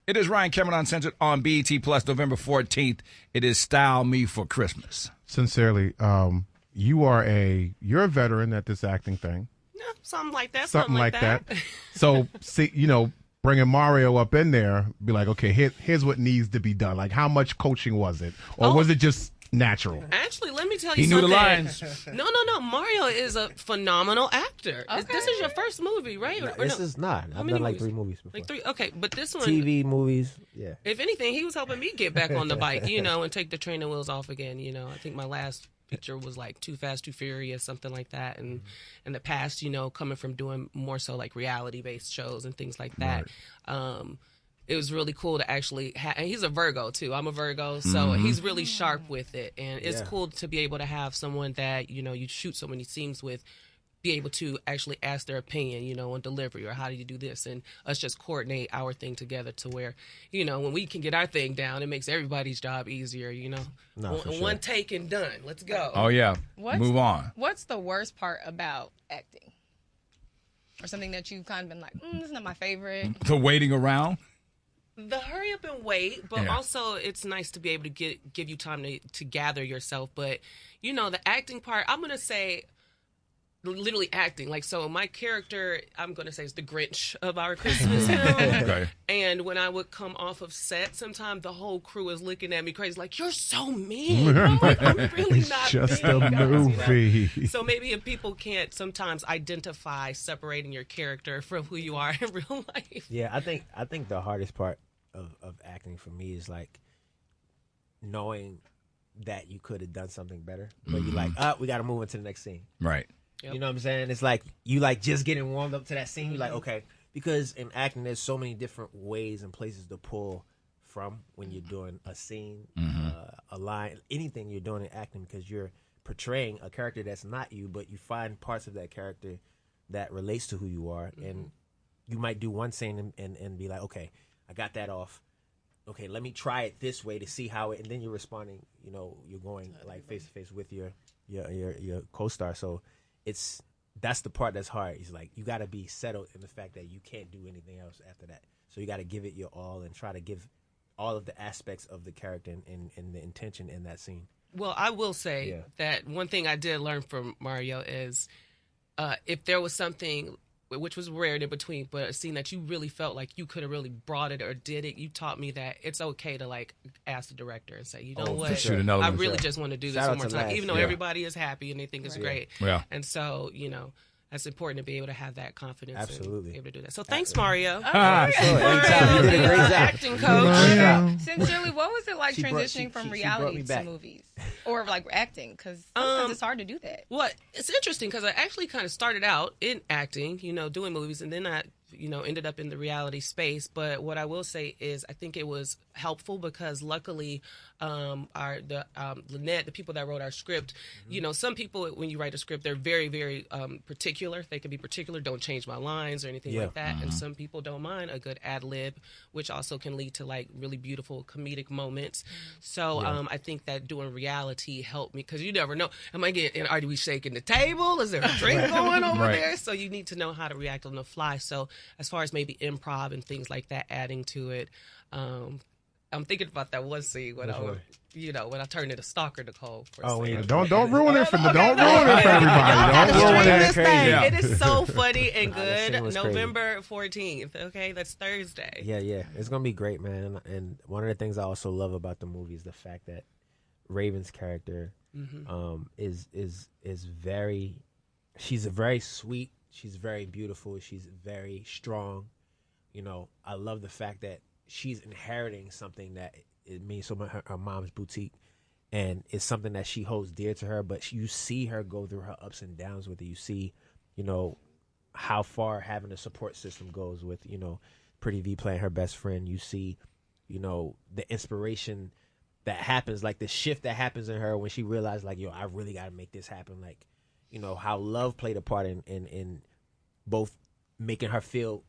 It is Ryan Cameron Uncensored on BET Plus, November 14th. It is Style Me for Christmas. Sincerely, you're a veteran at this acting thing. Yeah, something like that. Something like that. So, see, bringing Mario up in there, be like, okay, here's what needs to be done. Like, how much coaching was it? Or was it just natural? Actually, let me tell you something. He knew the lines. No. Mario is a phenomenal actor. Okay. This is your first movie, right? No, this is not. I've done like 3 movies before. Like 3? Okay, but this one... TV, movies, yeah. If anything, he was helping me get back on the bike, and take the training wheels off again, I think my last picture was like Too Fast, Too Furious, something like that. And in the past, coming from doing more so like reality-based shows and things like that, it was really cool to actually and he's a Virgo too. I'm a Virgo, so he's really sharp with it. And it's cool to be able to have someone that, you shoot so many scenes with, be able to actually ask their opinion, on delivery or how do you do this, and us just coordinate our thing together to where, when we can get our thing down, it makes everybody's job easier, One take and done. Let's go. Oh, yeah. Move on. What's the worst part about acting? Or something that you've kind of been like, this is not my favorite? The waiting around? The hurry up and wait, but also it's nice to be able to give you time to gather yourself. But, the acting part, I'm going to say... literally acting. Like, so my character, I'm going to say, is the Grinch of our Christmas film. Okay. And when I would come off of set, sometimes the whole crew is looking at me crazy, like, you're so mean. I'm like, I'm really not just mean, a movie. So maybe if people can't sometimes identify separating your character from who you are in real life. Yeah, I think the hardest part of acting for me is like knowing that you could have done something better, but you're like, we got to move into the next scene. Right. Yep. You know what I'm saying? It's like you just getting warmed up to that scene. You're like, okay, because in acting, there's so many different ways and places to pull from when you're doing a scene, a line, anything you're doing in acting, because you're portraying a character that's not you, but you find parts of that character that relates to who you are, and you might do one scene and be like, okay, I got that off. Okay, let me try it this way to see how it, and then you're responding. You're going like face to face with your co-star. So. That's the part that's hard. It's like you got to be settled in the fact that you can't do anything else after that. So you got to give it your all and try to give all of the aspects of the character and the intention in that scene. Well, I will say that one thing I did learn from Mario is if there was something, which was rare in between, but a scene that you really felt like you could have really brought it or did it, you taught me that it's okay to like ask the director and say, what, I really just want to do this one more time, even though everybody is happy and they think it's great. Yeah. And so, that's important to be able to have that confidence. Absolutely. And be able to do that. So thanks, Mario. Anytime. You did a great job. Acting coach. Sincerely, what was it like transitioning from reality to movies? Or like acting? Because sometimes it's hard to do that. Well, it's interesting because I actually kind of started out in acting, doing movies, and then I ended up in the reality space. But what I will say is I think it was helpful because luckily Lynette, the people that wrote our script, some people, when you write a script, they're very, very particular. They can be particular, don't change my lines or anything like that. And some people don't mind a good ad lib, which also can lead to like really beautiful comedic moments. So I think that doing reality helped me because you never know. Are we shaking the table? Is there a drink going over there? So you need to know how to react on the fly. So as far as maybe improv and things like that, adding to it, I'm thinking about that one scene when when I turned into Stalker Nicole. Don't ruin it for everybody. Don't ruin it. Yeah. It is so funny and good. November 14th. Okay, that's Thursday. Yeah, it's gonna be great, man. And one of the things I also love about the movie is the fact that Raven's character is very. She's very sweet. She's very beautiful. She's very strong. I love the fact that she's inheriting something that it means so much, her mom's boutique, and it's something that she holds dear to her. But you see her go through her ups and downs with it. You see, how far having a support system goes with, Pretty V playing her best friend. You see, the inspiration that happens, like the shift that happens in her when she realized, like, I really got to make this happen. Like, how love played a part in both making her feel,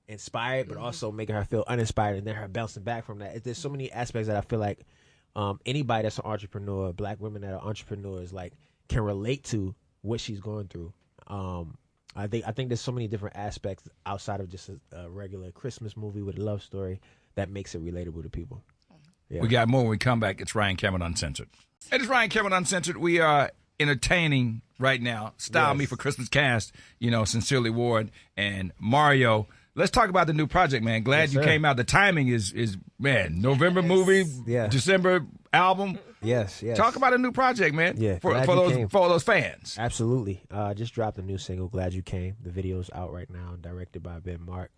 inspired, but also making her feel uninspired, and then her bouncing back from that. There's so many aspects that I feel like anybody that's an entrepreneur, black women that are entrepreneurs, like, can relate to what she's going through. I think there's so many different aspects outside of just a regular Christmas movie with a love story that makes it relatable to people. Yeah. We got more when we come back. It's Ryan Cameron Uncensored. It is Ryan Cameron Uncensored. We are entertaining right now. Style Me for Christmas cast, Sincerely Ward and Mario. Let's talk about the new project, man. Glad you came out. The timing is November movie, December album. Yes. Talk about a new project, man. Yeah, for those fans. Absolutely. Just dropped a new single, Glad You Came. The video's out right now, directed by Ben Mark.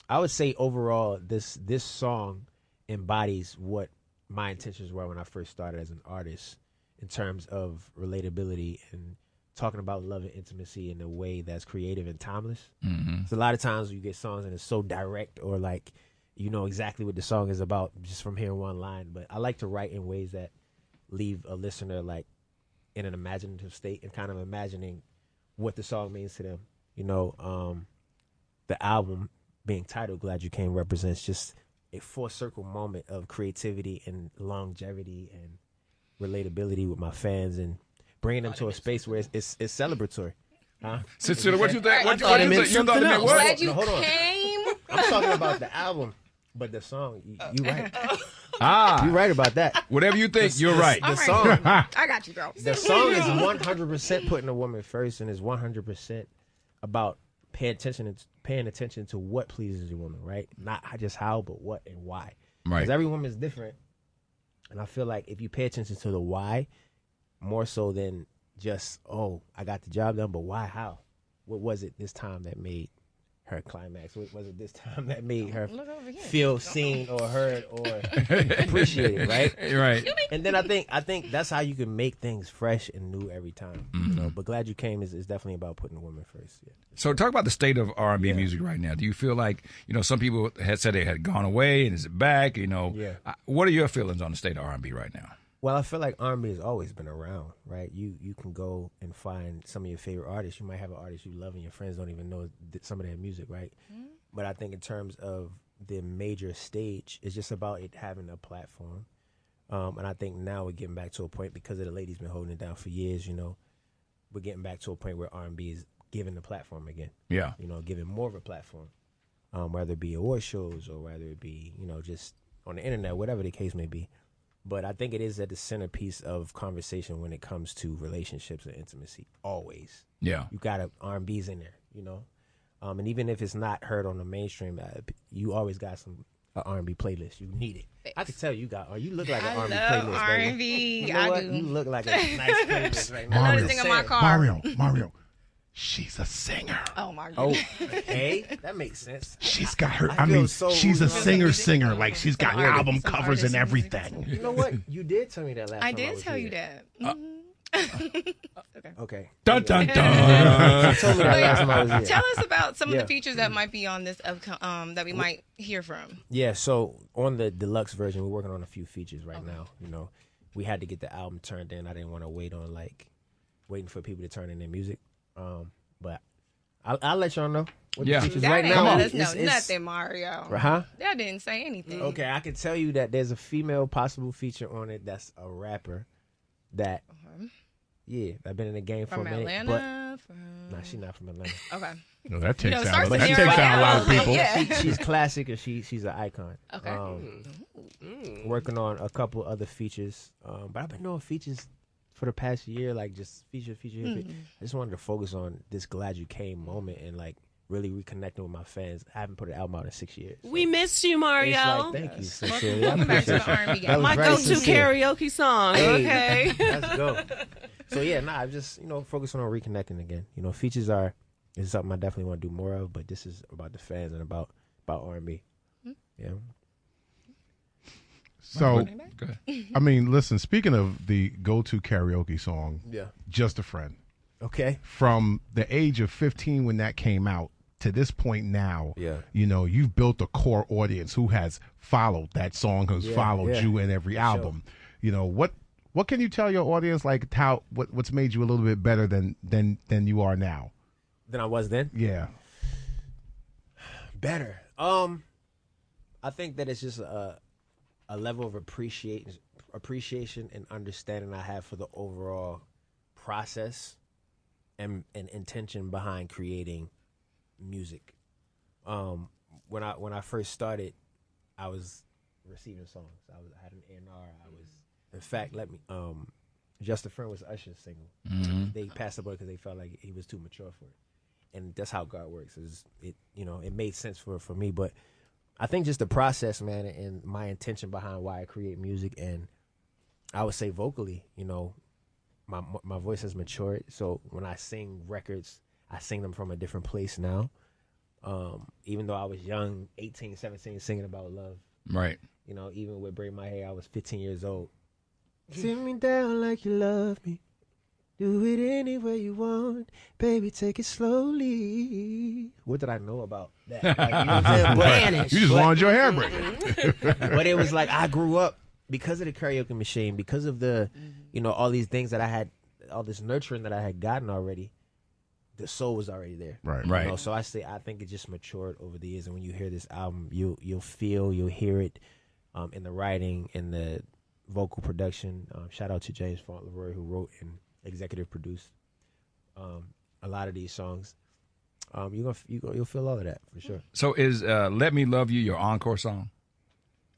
I would say overall, this song embodies what my intentions were when I first started as an artist in terms of relatability and talking about love and intimacy in a way that's creative and timeless. Mm-hmm. So a lot of times you get songs and it's so direct or like you know exactly what the song is about just from hearing one line. But I like to write in ways that leave a listener like in an imaginative state and kind of imagining what the song means to them. The album being titled Glad You Came represents just a full circle moment of creativity and longevity and relatability with my fans and bringing them to a space where it's celebratory. Huh? Sister, what you think? I thought it meant something else. Glad you Hold on. came. I'm talking about the album, but the song, you right. You You right about that. Whatever you think, you're right. The song, I got you, girl. the song is 100% putting a woman first and is 100% about paying attention to what pleases a woman, right? Not just how, but what and why. Right. Because every woman is different. And I feel like if you pay attention to the why, more so than just, I got the job done, but why, how? What was it this time that made her climax? What was it this time that made her feel seen or heard or appreciated, right? Right. And then I think that's how you can make things fresh and new every time. But Glad You Came is definitely about putting the woman first. Yeah. So talk about the state of R&B music right now. Do you feel like, some people had said it had gone away and is it back? What are your feelings on the state of R&B right now? Well, I feel like R&B has always been around, right? You can go and find some of your favorite artists. You might have an artist you love and your friends don't even know some of their music, right? But I think in terms of the major stage, it's just about it having a platform. And I think now we're getting back to a point because of the ladies been holding it down for years, we're getting back to a point where R&B is given the platform again. Yeah. Giving more of a platform, whether it be award shows or whether it be, just on the internet, whatever the case may be. But I think it is at the centerpiece of conversation when it comes to relationships and intimacy. Always. Yeah. You got R&B's in there, and even if it's not heard on the mainstream, you always got some R&B playlist. You need it. I can tell you look like an R&B playlist. R&B. You know what? You look like a nice playlist right now. I know this thing in my car. Mario. She's a singer. Oh my Oh, god. hey, that makes sense. She's got her. I feel so she's a rude. singer. Like she's got Some album artists, some covers and artists. everything. You know what? You did tell me that last I time did was tell you here. that. Okay. Dun, dun, You dun. told me that last time I was here. Tell us about some of Yeah. the features that might be on this that we might hear from. Yeah, so on the deluxe version, we're working on a few features right now. We had to get the album turned in. I didn't want to wait on waiting for people to turn in their music. But I'll let y'all know what Yeah. the features That right ain't now. let us know nothing, Mario. Huh? That didn't say anything. Okay, I can tell you that there's a female possible feature on it that's a rapper that, I've been in the game for From a minute. Atlanta. Nah, she's not from Atlanta. Okay. No, that takes start out. to That narrow takes it out a lot of down. people. Yeah. She's classic and she's an icon. Okay. Working on a couple other features, but I've been doing features for the past year, like just feature. I just wanted to focus on this Glad You Came moment and really reconnecting with my fans. I haven't put an album out in 6 years. So We missed you, it's Mario. thank you, sincerely. I Welcome back to appreciate the you. R&B That game. was My very go-to sincere. karaoke song. Hey. Okay. Let's go. So I'm just focusing on reconnecting again. Features is something I definitely want to do more of, but this is about the fans and about R&B. Yeah. So, Go ahead. I mean, listen. Speaking of the go-to karaoke song, Yeah. "Just a Friend," Okay. from the age of 15 when that came out to this point now, Yeah. you've built a core audience who has followed that song, who's followed yeah. you in every album. What can you tell your audience, like what's made you a little bit better than you are now? Than I was then. Yeah. Better. I think that it's just a level of appreciation and understanding I have for the overall process and intention behind creating music. When I first started, I was receiving songs. I had an A&R. In fact, Just a Friend was Usher's single. They passed it away because they felt like he was too mature for it. And that's how God works. It made sense for me. But I think just the process, man, and my intention behind why I create music, and I would say vocally, my voice has matured. So when I sing records, I sing them from a different place now. Even though I was young, 18, 17, singing about love. Right. Even with Braid My Hair, I was 15 years old. Sit me down like you love me. Do it any way you want. Baby, take it slowly. What did I know about that? Like, you know what I'm saying? You just wanted your hair braided. But it was like I grew up because of the karaoke machine, because of the, all these things that I had, all this nurturing that I had gotten already. The soul was already there. Right. So I think it just matured over the years. And when you hear this album, you'll hear it in the writing, in the vocal production. Shout out to James Fauntleroy, who wrote and executive produced a lot of these songs. You'll feel all of that for sure. So is "Let Me Love You" your encore song?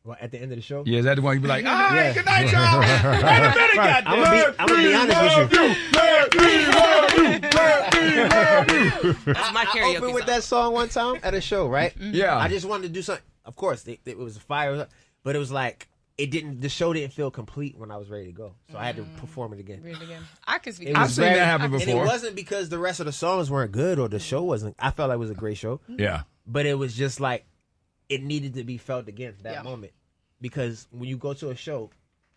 Well, at the end of the show, Yeah, is that the one you be like, all right, Yeah. good night, y'all. Wait a minute, goddamn. I'm gonna be honest with you. That's my I karaoke opened with song. that song one time at a show, right? Yeah. I just wanted to do something. Of course, it was fire, but it was like the show didn't feel complete when I was ready to go, so I had to perform it again. Read it again. I can speak. It I've was seen that happen And it before. wasn't because the rest of the songs weren't good or the show wasn't. I felt like it was a great show, Yeah. but it was just like it needed to be felt again that Yeah. moment, because when you go to a show,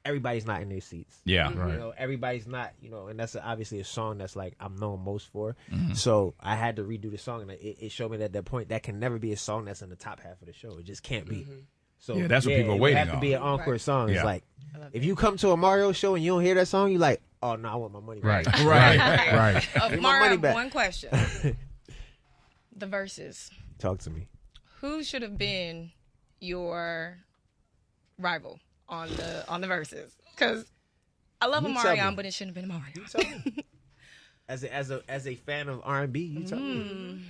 everybody's not in their seats. Yeah. Everybody's not, and that's obviously a song that's like I'm known most for. So I had to redo the song, and it showed me that at that point that can never be a song that's in the top half of the show. It just can't be. So Yeah, that's what people are it waiting have to on. be an encore song. Yeah. It's like if you come to a Mario show and you don't hear that song, you like, oh no, I want my money back. Right. Give my Mara, money back. one question. The Verzuz. Talk to me. Who should have been your rival on the Verzuz? Because I love You tell me. Omarion, but it shouldn't have been Omarion. Tell me. As a fan of R&B, you tell me.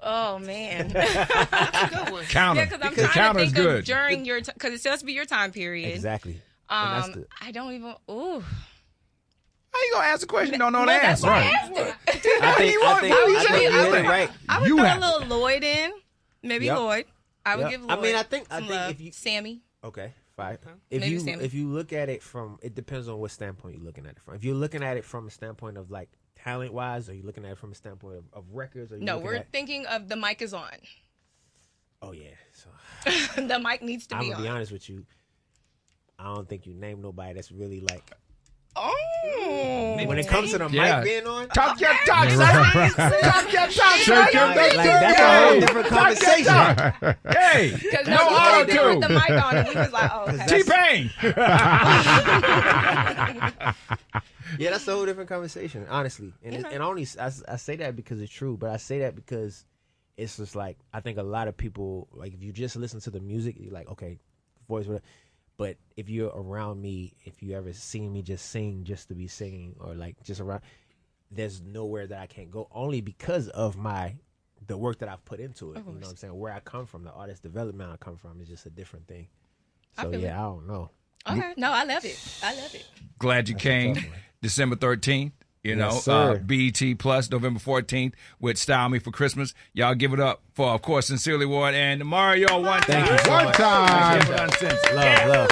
Oh man. Good one. Counter. Yeah, because I'm Because trying to counter's think good. of during your because it's supposed to be your time period. Exactly. And that's I don't even. Ooh. How you going to ask a question you don't know the Well, that's answer? why I asked it. I think you hit it right. I would You throw have a little Lloyd in. Maybe Yep. Lloyd. I would Yep. give I Lloyd. mean, I think some love. if you Sammy. okay, fine. Maybe Sammy. If you look at it from, it depends on what standpoint you're looking at it from. If you're looking at it from a standpoint of like talent wise, or you're looking at it from a standpoint of records, or you No, looking we're at, thinking of the mic is on. oh yeah. So The mic needs to I'm be gonna on. be honest with you. I don't think you name nobody that's really like Oh. when it comes to the Yeah. mic being on. Talk your talk, son. Talk your talk, son. Like, that's a whole different conversation. Hey, Because no no, auto he put the tune. mic on, and we was like, oh, okay. T-Pain. Yeah, that's a whole different conversation, honestly. And and only I say that because it's true, but I say that because it's just like I think a lot of people, like, if you just listen to the music, you're like, okay, voice, whatever. But if you're around me, if you ever seen me just sing just to be singing, or like just around, there's nowhere that I can't go, only because of the work that I've put into it. You know what I'm saying? Where I come from, the artist development I come from is just a different thing. So feel yeah, I don't know. Okay. No, I love it. I love it. Glad you came. December 13th. You know, Yes, sir. BET Plus, November 14th with Style Me for Christmas. Y'all give it up for, of course, Sincerely Ward and Mario one time. Thank you so One much. time. Cameron Uncensored. Love.